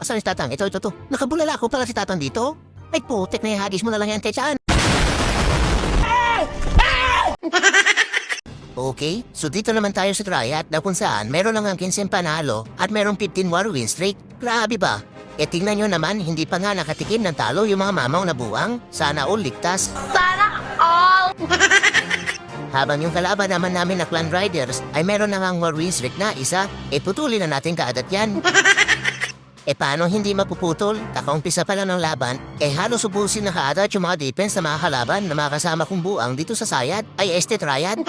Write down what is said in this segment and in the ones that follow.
Asan si Tatang? Ito. Nakabulala ako pala si Tatang dito. Ay putek na ihagis mo na lang yan kay Chan. Okay, so dito naman tayo sa triad na kung saan meron lang ang 15 panalo at merong 15 war win streak. Grabe ba? E tingnan nyo naman, hindi pa nga nakatikim ng talo yung mga mamaw na buwang. Sana all ligtas. Sana all! Habang yung kalaban naman namin na Clan Riders ay meron na ngang war win streak na isa, e putulin na natin kaadat yan. E paano hindi mapuputol? Kakaumpisa pa lang ng laban, halos ubusin na kaadat yung mga defense na mga kalaban na mga kasama kong buang dito sa sayad ay este triad.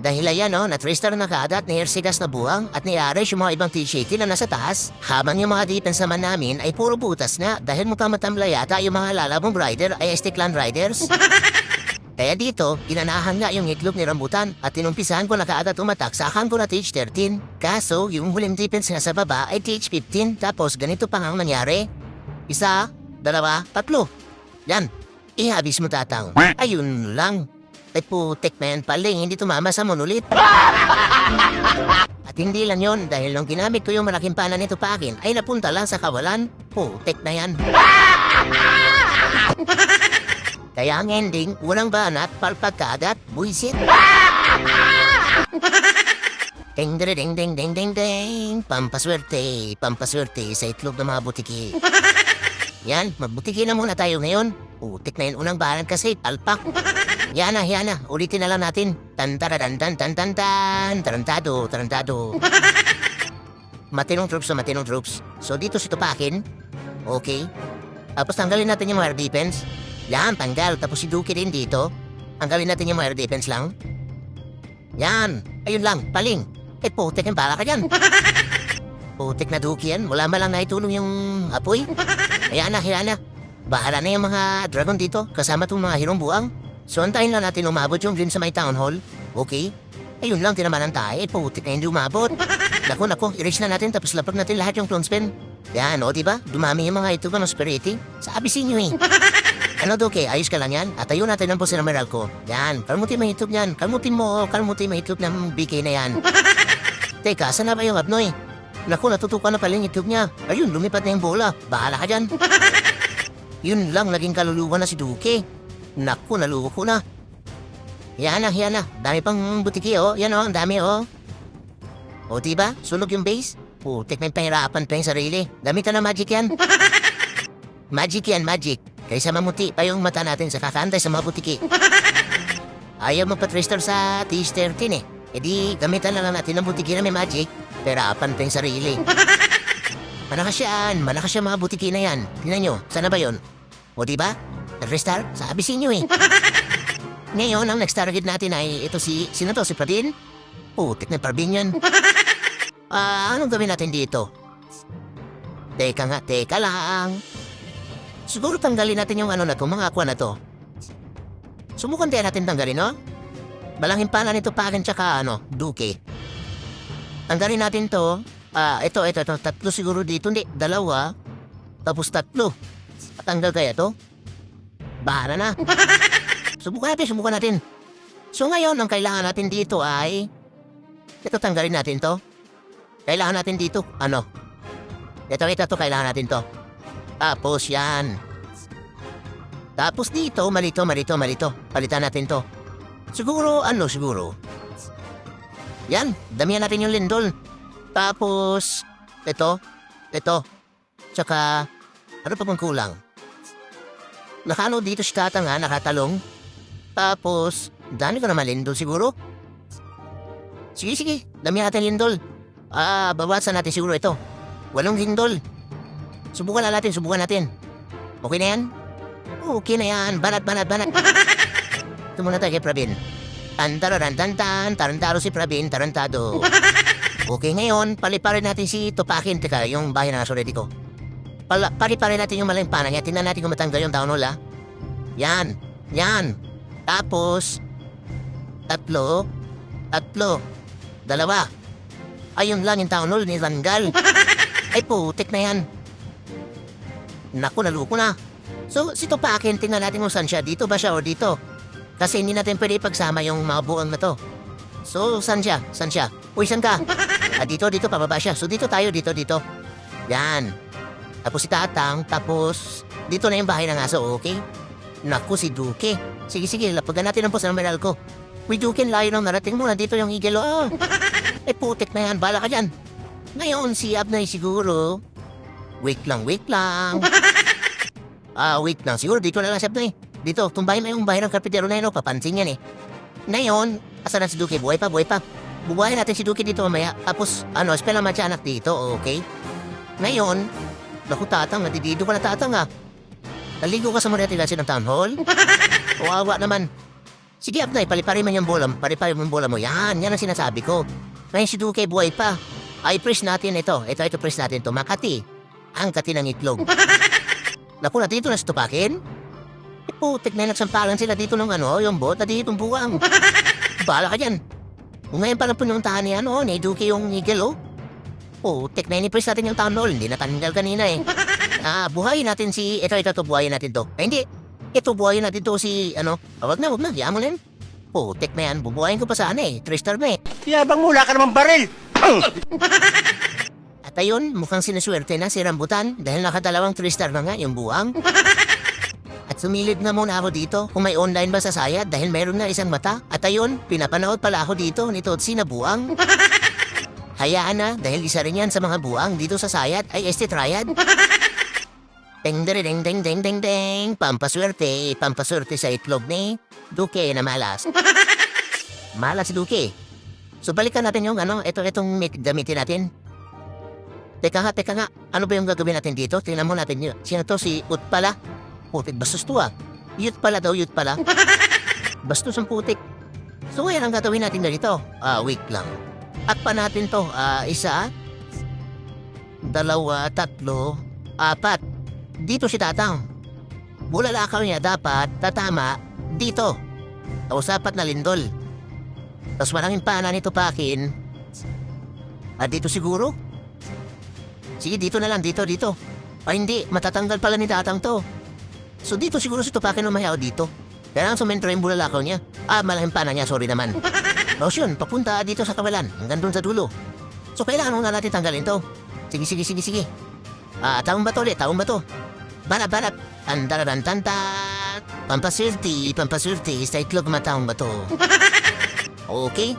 Dahil ayan na 3-star na kaadat ni Hersigas na buwang at ni-Arish yung mga ibang T-Shady na nasa taas, habang yung mga defense naman namin ay puro butas na dahil mukhang matamla yata yung mga lalabong rider ay este Clan Riders. Kaya dito, ginanahan nga yung itlog ni Rambutan at tinumpisahan ko na kaadat umatak sa akan ko na TH13. Kaso, yung huling defense nga sa baba ay TH15 tapos ganito pa nga ang nangyari. 1, 2, 3. Yan, ihabis mo Tatang. Ayun lang. Ay putek man paling hindi tumama sa monulit. At hindi lang yon dahil nung ginamit ko yung malaking pana nito pa akin ay napunta lang sa kawalan. Putek na yan. Kaya ang ending, unang banat, palpagkagat, buisit. Ding ding ding ding ding ding. Pampaswerte sa itlog ng mga butiki. Yan, magbutiki na muna tayo ngayon. Putik na yun unang banat kasi, palpak. Yan na, ulitin na lang natin. Tan-tara-tan-tan-tan-tan. Tarantado. Matinong troops. So dito si Tupakin. Okay. Tapos tanggalin natin yung air defense. Yan, tanggal. Tapos si Duki din dito. Tanggalin natin yung air defense lang. Yan. Ayun lang, paling. Putik yung bala ka dyan. Putik na Duki yan. Wala malang naitulong yung apoy. Ayan na. Bahala na yung mga dragon dito. Kasama itong mga hirong buwang. So antayin lang natin umabot yung din sa may town hall. Okay? Ayun lang, tinamanan tayo. Putik na hindi umabot. Naku, i-reach na natin tapos lapag natin lahat yung clone spin. Yan, diba? Dumami yung mga ito ng spirity. Sabi sa inyo Ano Duke, ayos ka lang yan? At ayun natin ang po ng Meralco. Yan, kalmutin mo itlog yan. Kalmutin mo itlog ng BK na yan. Teka, saan na ba yung Abnoy? Naku, natutukan na pala yung itlog niya. Ayun, lumipat na yung bola. Bahala ka dyan. Yun lang, naging kaluluwa na si Duke. Naku, naluko na. Yan na. Dami pang butiki, Yan, ang dami, diba? Sunog yung base. Putik, may pahirapan pa yung sarili. Gamitan na magic yan. Magic. Kaysa mamuti pa yung mata natin sa kakantay sa mga butiki. Ayaw magpa-3-star sa TH13 di, gamitan na lang natin ng butiki na may magic. Pahirapan pa yung sarili. Malakas yan mga butiki na yan. Tingnan nyo, sana ba yun? Diba? Nag-restart? Sabi sa inyo Ngayon, ang next target natin ay ito sino to? Si Pravin? Putik na Pravin yan. Anong gawin natin dito? Teka lang. Siguro tanggalin natin yung mga aqua na to. Sumukan tayo natin tanggalin, Balangin pala nito Pagan tsaka Duke. Tanggalin natin to. Ito. 3 siguro dito. Hindi, 2. Tapos 3. Tanggal kaya to? Bahala na. Subukan natin. So ngayon, ang kailangan natin dito ay... Ito, tanggalin natin to. Kailangan natin dito. Ito, kailangan natin to. Tapos yan. Tapos dito, malito. Palitan natin to. Siguro. Yan, damihan natin yung lindol. Tapos, ito. Tsaka, ano pa bang kulang? Dito si Tata nga, nakatalong. Tapos, dami ko naman lindol siguro. Sige, damihan natin lindol. Bawasan natin siguro ito. 8 lindol. Subukan natin. Okay na yan? Okay na yan. Banat. Ito muna tayo kay Pravin. Tan-tararan-tan-tan. Tarantado si Pravin. Tarantado. Okay, ngayon, paliparin natin si Tupakin. Teka, yung bahay na nasa ready ko. Paliparin natin yung maling pana niya. Tingnan natin kung matanggal yung downhole, Yan. Tapos, 3. 2. Ayun lang yung downhole ni Rangal. Ay, putik na yan. Naku, naluko na. So, si Tupakin, tingnan natin kung saan siya. Dito ba siya o dito? Kasi hindi natin pwede ipagsama yung mga buang na to. So, saan siya? Uy, saan ka? Dito, pababa siya. So, dito tayo, dito. Yan. Tapos si Tatang, tapos dito na yung bahay ng aso, okay? Naku, si Duke. Sige, lapagan natin ang post ng meral ko. Uy, Duke, layo nang narating mo. Nandito yung eagle, oh. Putik na yan. Bala ka dyan. Ngayon, si Abnay siguro. Wait lang. Wait lang. Siguro dito na lang si Abnay. Dito, tumbahin mo yung bahay ng karpintero na yun, oh. Papansin yan, eh. Ngayon, asan na si Duke? Buhay pa. Bubuhayin natin si Duke dito mamaya. Tapos, spell ang matyanak dito, okay? Ngayon, naku, Tatang, nadidido ka na, Tatang, ah. Naligo ka sa Mariatilasin ng town hall? Kawawa naman. Sige, Abnay, palipari man yung bola. Palipari mo yung bola mo. Yan ang sinasabi ko. Ngayon si Duque, buhay pa. Ay, press natin ito. Ito, press natin ito. Makati. Ang kati ng itlog. Naku, dito na stupakin. Putik na nagsampalan sila dito ng yung bot na dito ng buwang. Bahala ka dyan. Ngayon pa lang pununtahan niya, ni Duque yung eagle, oh. Putik na ini-press natin yung town hall. Hindi natanggal kanina, eh. Buhayin natin si... Ito, buhayin natin to. Hindi. Ito, buhayin natin to si, wag na, diyan mo na yun. Putik na yan, bubuhayin ko pa sana, eh. 3-star ba, eh. Yabang mula ka naman baril! At ayun, mukhang sinuswerte na si Rambutan dahil nakadalawang 3-star na nga yung buwang. At sumilid na muna ako dito kung may online ba sa Sayad dahil meron na isang mata. At ayun, pinapanood pala ako dito ni Totsi na buwang. Hayaan na dahil isa rin yan sa mga buwang dito sa Sayad ay Triad. Ding ding ding ding ding ding. Pampaswerte sa itlog ni Duque na malas. Malas si Duque. So balikan natin yung itong gamitin natin. Teka nga, ano ba yung gagawin natin dito? Tingnan mo natin yun. Sino to? Si Ut pala. Putik, bastos to, ah. Yut pala. Bastos ang putik. So ngayon ang gagawin natin dito. Wait lang. Akpa natin to. 1, 2, 3, 4. Dito si Tatang. Bulalakaw niya dapat tatama dito. Tapos 4 na lindol. Tapos maraming pana nito pakin. Dito siguro? Sige, dito na lang. Dito. Hindi. Matatanggal pala ni Tatang to. So dito siguro si Tupakin umayaw dito. Kailangan sumentro yung bulalakaw niya. Malaking pana niya. Sorry naman. Tapos yun, papunta dito sa kawalan. Hanggang dun sa dulo. So kailangan muna natin tanggalin to. Sige. Taong ba to ulit? Taong ba to? Barap. Andararantantat. Pampaswerte. Sa itlog mataong ba to? Okay.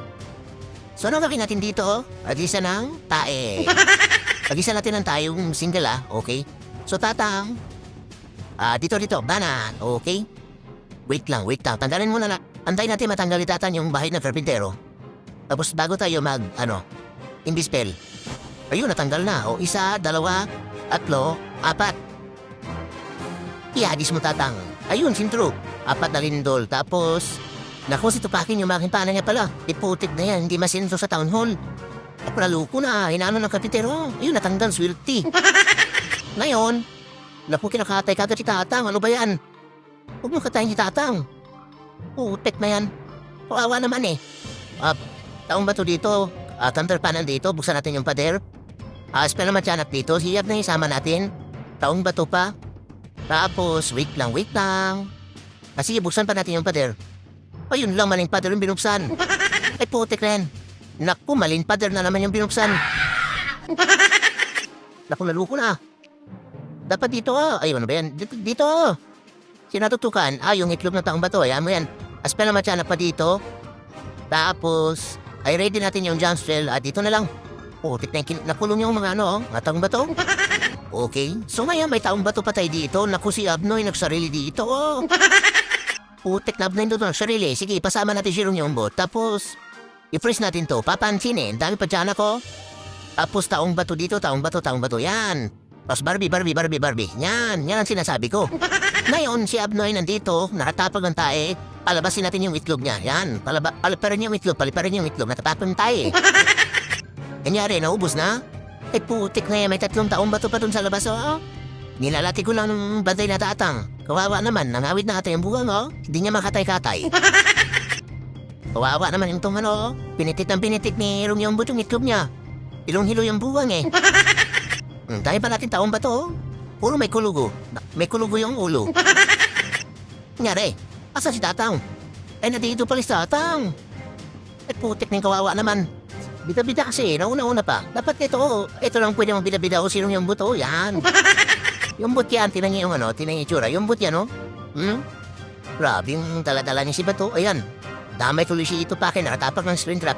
So ano gawin natin dito? Agisa ng tae. Agisa natin ng tae yung single, okay? So Tatang. Dito. Banat. Okay? Wait lang. Tanggalin muna na. Antayin natin matanggal ni Tatang yung bahay ng karpintero. Tapos bago tayo indispel. Ayun, natanggal na. 1, 2, 3, 4. Iadis mo, Tatang. Ayun, sintro. 4 na lindol. Tapos, naku, si Tupakin yung making pana niya pala. Iputik na yan, hindi masinto sa town hall. Ako naluko na, hinano ng karpintero. Ayun, natanggal, swerte. Ngayon, naku, kinakatay kagad si Tatang. Ano ba yan? Huwag mo katayin si Tatang. Putik na yan. Kawawa naman, eh. Taong ba to dito? Thunder panel dito. Buksan natin yung pader. Spell na matyanak dito. Siyab na isama natin. Taong ba to pa? Tapos, wait lang. Sige, buksan pa natin yung pader. Ayun lang, maling pader yung binuksan. Ay, putik na yan. Naku, maling pader na naman yung binuksan. Naku, naluko na. Dapat dito, Ay, ano ba yan? Dito. Sinatutukan. Yung itlog na taong bato. Ayan mo yan. Spell na matyanak pa dito. Tapos, ay ready natin yung jump spell. Dito na lang. Putik na nakulong yung mga mga taong bato. Okay. So ngayon, may taong bato pa tayo dito. Naku, si Abnoy nagsarili dito. Putik na Abnoy doon nagsarili. Sige, pasama natin si yung bot. Tapos, i-press natin to. Papansinin. Dami pa dyan ako. Tapos, taong bato dito. Taong bato. Yan. Tapos, Barbie. Yan ang sinasabi ko. Ngayon, si Abnoy nandito, nakatapag ng tae, palabasin natin yung itlog niya. Yan, paliparin yung itlog, natatapag ng tae. Kanyari, naubos na? Putik na yan, may 3 taong bato pa dun sa labas, Nilalati ko lang ng bantay na Tatang. Kawawa naman, nangawit na ata yung buwang, Hindi niya makatay-katay. Kawawa naman yung pinitit ni Romeo yung itlog niya. Ilong-hilo yung buwang, eh. Tayo pa natin taong bato, Puro may kulugo. May kulugo yung ulo. Nangyari, asa si Tatang? Nandito pala si Tatang. Putik ng kawawa naman. Bida-bida kasi, nauna-una pa. Dapat ito lang pwede mong bida-bida kung sinong yung buto, yan. Yung but yan, tinan niyo yung tinan niyo yung tsura. Yung but yan, Grabe yung dala-dala niya si Bato. Ayan, damay tuloy si Ito Pakin, nakatapak ng spring trap.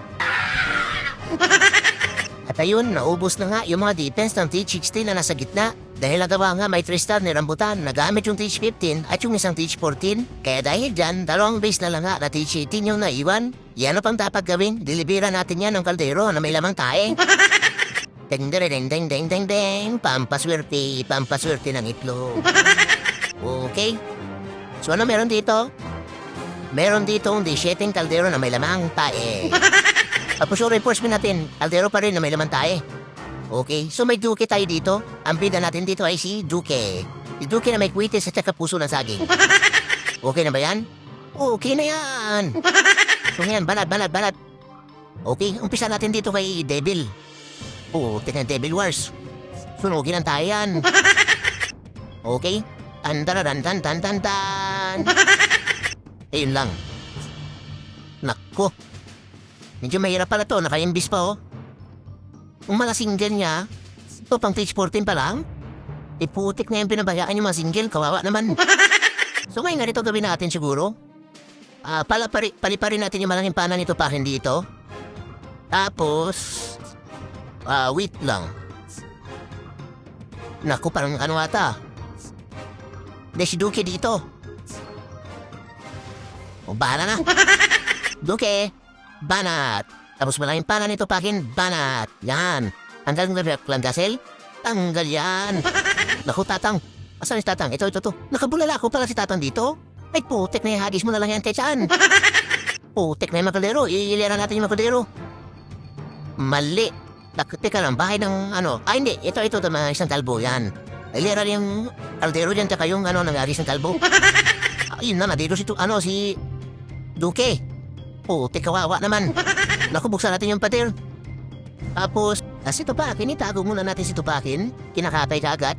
At ayun, naubos na nga yung mga defense ng TH16 na nasa gitna. Dahil nagawa nga may 3-star ni Rambutan, nagamit yung TH15 at yung isang TH14. Kaya dahil dyan, dalawang base na lang nga na TH18 yung naiwan. Yan ang pang dapat gawin, dilibira natin yan ng kaldero na may lamang tae. Ding ding ding ding ding ding ding, pampaswerte ng itlog. Okay. So ano meron dito? Meron dito ang 17 kaldero na may lamang tae. Tapos yung reinforcement natin, kaldero pa rin na may lamang tae. Okay, so may Duke tayo dito. Ang bida natin dito ay si Duke. Si Duke na may kwitis at saka puso ng saging. Okay na ba yan? Okay na yan. So ngayon, banat. Okay, umpisa natin dito kay Devil. Tingnan Devil Wars. Sunugin ang tayo yan. Okay, tan. Ayun lang. Nako. Medyo mahirap pala to, naka-imbis pa Kung mga single niya, ito pang stage 14 pa lang. Putik na yung pinabayaan yung mga single, kawawa naman. So ngayon ganito gawin natin siguro. Paliparin natin yung malaking pana nito pa dito. Tapos, wait lang. Naku, parang ano ata. Si Duke dito. Bahala na. Duke, banat. Tapos malaking pana nito pakin, banat. Yan. Tanggal ng landasel? Tanggal yan. Naku, Tatang. Asan si Tatang? Ito. Nakabulala ako pala si Tatang dito. Ay, putik na yung hagis mo na lang yan, Techan. Putik na yung makaldero. Iilera natin yung makaldero. Mali. Teka lang, bahay ng hindi. Ito, isang kalbo yan. Ilera yung kaldero dyan, taka yung nangyari sa kalbo. Ayun na, dito si Duke. Putik, kawawa naman. Naku, buksan natin yung pader. Tapos, si Tupakin, itago muna natin si Tupakin. Kinakatay ka agad.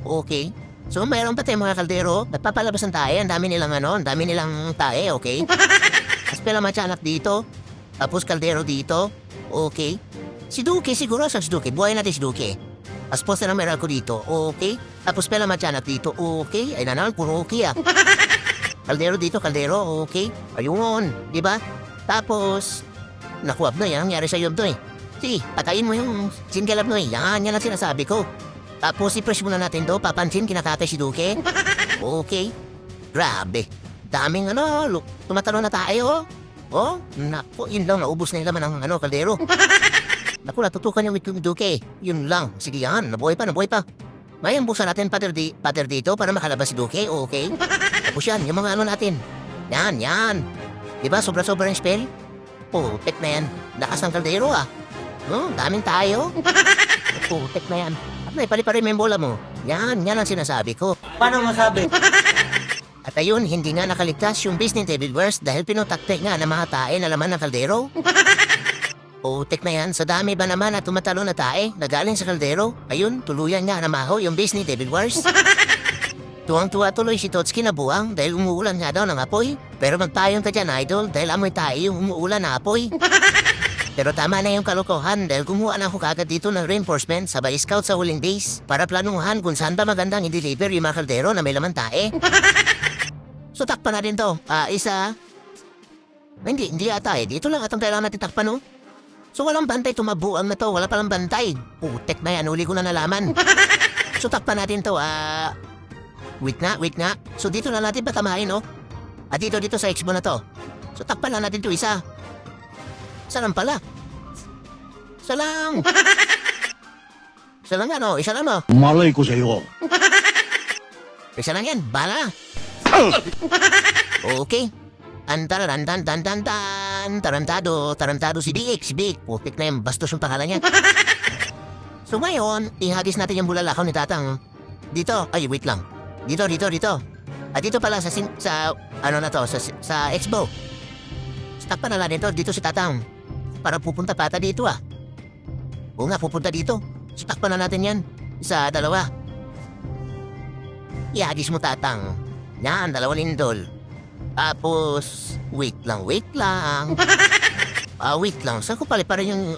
Okay. So, mayroon pa tayong mga kaldero. Nagpapalabas ng tae. Ang dami nilang tae, okay? Tapos pala matyanak dito. Tapos kaldero dito. Okay. Si Duke, siguro sa si Duke. Buhay natin si Duke. Tapos posta ng meron ko dito. Okay. Tapos pala matyanak dito. Okay. Ay naman, puro okay Kaldero dito, okay. Ayun, di ba? Tapos, naku, Abnoy, anong nangyari sa'yo, Abnoy? Patayin mo yung single Abnoy. Yan ang sinasabi ko. Tapos, i-press muna natin to. Papansin, kinakatay si Duke. Okay. Grabe. Daming tumatalo na tayo. Naku, yun lang, naubos na yung laman ng kaldero. Naku, natutukan yung Duke. Yun lang. Sige yan, nabuhay pa. Ngayon, buksan natin pader dito para makalabas si Duke. Okay. Tapos yan, yung mga natin. Yan. Diba, sobra-sobra yung spell? Putik na yan. Lakas ng kaldero daming tayo. Putik na yan. At pali-pali yung bola mo. Yan ang sinasabi ko. Paano masabi? At ayun, hindi nga nakaligtas yung business Devil Wars dahil pinutakte nga ng mga tae na laman ng kaldero. Putik na yan. Sa dami ba naman na tumatalo na tae na galing sa kaldero? Ayun, tuluyan nga namaho yung business Devil Wars. Tuwang-tuwa tuloy si Totski na buwang dahil umuulan nga daw ng apoy. Pero magpayong ka dyan, idol, dahil amoy tayo yung umuulan na apoy. Pero tama na yung kalokohan dahil kumuha na ako kagad dito ng reinforcement sabay scout sa huling base para planuhan kung saan ba magandang i-deliver yung mga kaldero na may laman tae. So takpan natin to. Isa. Hindi ata Dito lang atang kailangan natin takpan So walang bantay tumabuang na to. Wala palang bantay. Putek na yan. Uli ko na nalaman. So takpan natin to. Wait nga. So dito na natin patamahin dito sa expo na to. So takpan lang natin to isa. Isa lang pala. Isa lang. Isa lang isa lang Malay ko sa'yo. Isa lang yan. Bala. Okay. Tarantado si Big. Putik na yung bastos yung pangalan niya. So ngayon, ihagis natin yung bulalakaw ni Tatang. Dito, wait lang. Dito. Dito pala sa expo. Takpan na lang dito si Tatang. Para pupunta pata dito Oo nga, pupunta dito. So takpan na natin yan. Isa, dalawa. Ihagis mo, Tatang. Yan, 2 lindol. Tapos, wait lang. Wait lang. Saan ko pala yung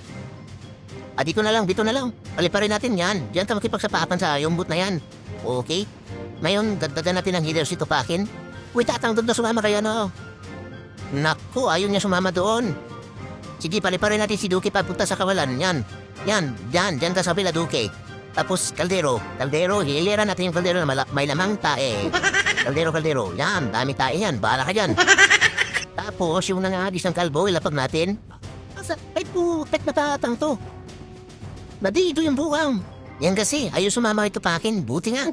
Dito na lang, dito na lang. Paliparin natin yan. Diyan ka makipagsapapan sa yumbot na yan. Okay? Ngayon, dagdagan natin ang header si Tupakin. Wait, tatang doon na sumama kayo, no? Naku, ayaw niya sumama doon. Sige, paliparin natin si Duque papunta sa kawalan. Yan. Diyan ka sa Villa Duque. Tapos, kaldero. Hiliran natin yung kaldero na may lamang tae. Kaldero. Yan, dami tae yan. Bahala ka dyan. Tapos, yung nangagis ng kalbo, ilapag natin. Ay, putek na tatang to. Nadido yung buwang. Yan kasi, ayaw sumama kay Tupakin. Buti nga.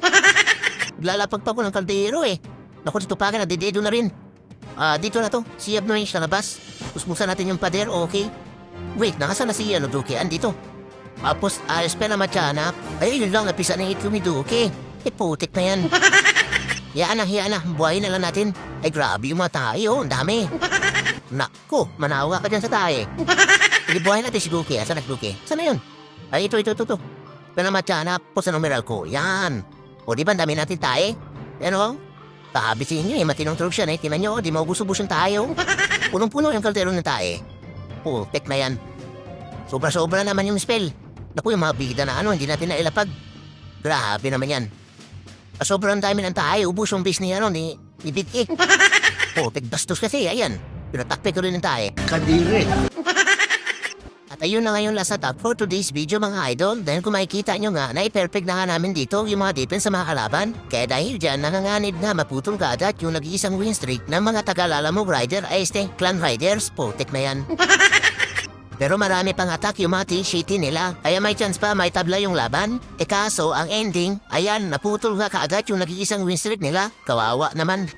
Lalapag pa ko ng kaldero eh. Naku, si Tupakin, nadidido na rin. Dito na to. Si Abnoy sa labas. Puspusan natin yung pader, okay? Wait, nakasana si Duque? Andito. Tapos, espera matyanap. Ay, yun lang, napisa na ito ni Duque. Putik na yan. Hiyaan na. Buhayin na lang natin. Ay, grabe yung mga tayo. Ang dami. Naku, manawa ka dyan sa tae. Sige, buhayin natin si Duque. Asan na si Duque? Saan na yun? Ay, ito. Espera matyanap po sa numeral ko. Yan. O, di ba, ang dami natin tae? Yan o. Kahabit sa inyo eh, matinong tulog siya na. Tinan nyo, di maubos-ubos yung tayo. Punong-puno yung kaldero ng tae. Putik na yan. Sobra-sobra naman yung spell. Naku, yung mga bida na hindi natin nailapag. Grabe naman yan. Sobrang dami ng tayo, ubus yung base ni Big E. Putik bastos kasi, ayan. Pinatakpe ko rin ng tayo. Kadiri. At ayun na ngayon last at up for today's video mga idol. Dahil kung makikita nyo nga na i-perfect na nga namin dito yung mga defense sa mga kalaban. Kaya dahil dyan nanganganib na maputol ka agad yung nag-iisang win streak ng mga taga-Lalamog Rider ay Clan Riders. Putik na yan. Pero marami pang attack yung mga T-Shitty nila. Kaya may chance pa may tabla yung laban. Kaso ang ending, ayan, naputol ka kaagad yung nag-iisang win streak nila. Kawawa naman.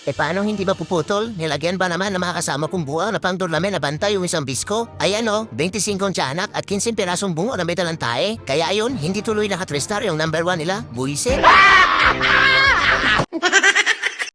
Paano hindi ba puputol? Nilagyan ba naman ng mga kasama kong buwang na pang-dornamen na bantay yung isang bisko? Ayan 25 tiyanak at 15 pirasong bungo na may dalang tae. Kaya ayun, hindi tuloy nakatréstar yung number 1 nila. Buisit.